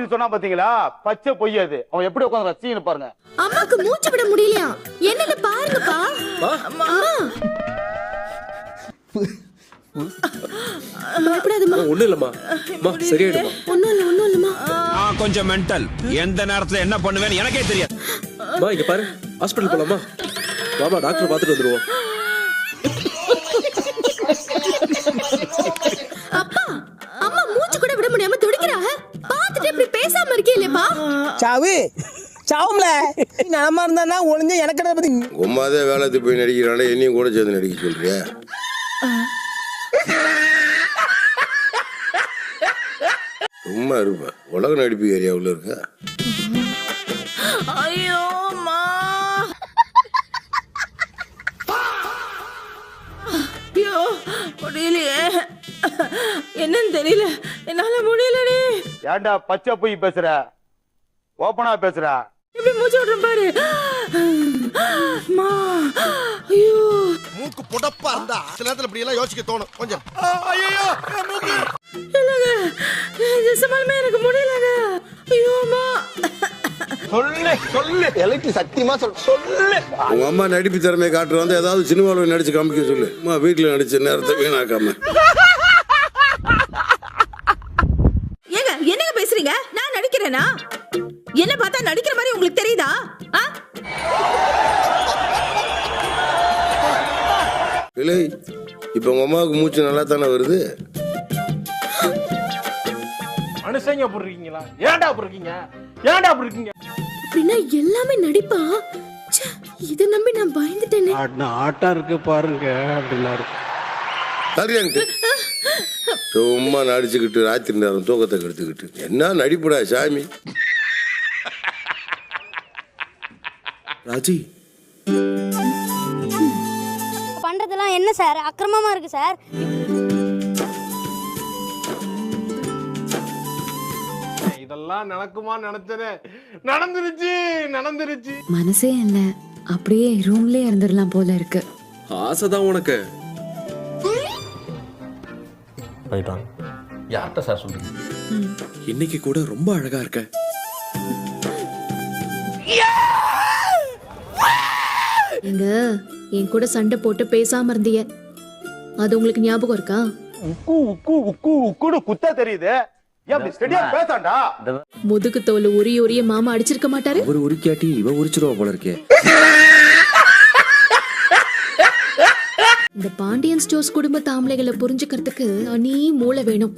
அப்படின்னு சொன்னா பாத்தீங்களா, பச்சை பொய் அது. அவன் எப்படி உட்கார்ந்து ரசின்னு பாருங்க. அம்மாக்கு மூச்சு விட முடியலையா? என்னன்னு பாருங்கப்பா. அம்மா பயப்படாதம்மா. ஒண்ணும் இல்லம்மா. அம்மா சரியாயிடுமா? ஒண்ணும் இல்லம்மா. நான் கொஞ்சம் மென்டல். எந்த நேரத்துல என்ன பண்ணுவேன்னு எனக்கே தெரியாது. அம்மா இங்க பாரு, ஹாஸ்பிடல் போலாமா? வாமா, டாக்டர் பார்த்துட்டு வந்துருவோம். அப்பா, அம்மா மூச்சு கூட விட முடியாம துடிக்கிறாங்க. பாத்துட்டு இப்படி பேசாம இருக்கீங்களேப்பா. சாவு சாவும்ல. நலமா இருந்தா ஒளிஞ்ச எனக்கு பத்தி உமாதே வேலைக்கு போய் நடிக்கிறானே, என்னையும் கூட சேர்ந்து நடிக்க சொல்றியா? சும்மா இருப்பேன். உலக நடிப்பு ஏரியாவுல இருக்க. ஐயோ அம்மா. ஐயோ முடியலையே, என்னன்னு தெரியல, என்னால முடியலடி. ஏன்டா பச்சை பொய் பேசுற? ஓப்பனா பேசுற. எப்படி மூச்சு விடுறேன் பாரு. அம்மா ஐயோ. மூக்கு புடப்பா இருந்தா சில நேரத்துல இப்படி எல்லாம் யோசிக்க தோணும் கொஞ்சம். ஐயோ மூக்கு. இல்லங்க, நிஜமாலுமே எனக்கு முடியலங்க. ஐயோ அம்மா. சொல்லு எலக்ட்ரி சத்தியமா சொல்லு. உங்க அம்மா நடிப்பு திறமையை காட்டுற வந்து ஏதாவது சினிமாவில் நடிச்சு காமிக்க சொல்லு. அம்மா வீட்டுல நடிச்ச நேரத்தை வீணாக்காம. ஏங்க என்னங்க பேசுறீங்க? நான் நடிக்கிறேனா? என்ன பார்த்தா நடிக்கிற மாதிரி உங்களுக்கு தெரியுதா? இல்லை, இப்ப உங்க அம்மாவுக்கு மூச்சு நல்லா தானே வருது? மனுஷங்க அப்படி இருக்கீங்களா? ஏன்டா அப்படி இருக்கீங்க? ஏன்டா அப்படி இருக்கீங்க? அப்படின்னா எல்லாமே நடிப்பா? இதை நம்பி நான் பயந்துட்டேனே. ஆட்டா இருக்கு பாருங்க அப்படின்னாரு. சரியாங்கிட்டு சும்மா நடிச்சுக்கிட்டு ராத்திரி நேரம் தூக்கத்தை கெடுத்துக்கிட்டு என்ன நடிப்புடா சாமி. ராஜி பண்றதெல்லாம் என்ன சார் அக்கிரமமா இருக்கு சார். இதெல்லாம் நடக்குமா நினைச்சனே, நடந்துருச்சு. மனசே இல்ல, அப்படியே ரூம்லயே இருந்துடலாம் போல இருக்கு. ஆசைதான் உனக்கு. போயிட்டான். யார்கிட்ட சார் சொல்றீங்க? இன்னைக்கு கூட ரொம்ப அழகா இருக்க. எங்க என் கூட சண்டை போட்டு பேசாம இருந்தீங்க, அது உங்களுக்கு ஞாபகம் இருக்கா? உக்கு உக்கு உக்கு உக்குன்னு குத்த தெரியுது. ஏன் ஸ்டெடியா பேசாண்டா? முதுகு தோல் உரிய மாமா அடிச்சிருக்க மாட்டாரு? ஒரு உரிக்காட்டி இவ உரிச்சிருவா போல இருக்கே. இந்த பாண்டியன் ஸ்டோர்ஸ் குடும்ப தாம்பளைகளை புரிஞ்சுக்கிறதுக்கு நீ மூளை வேணும்.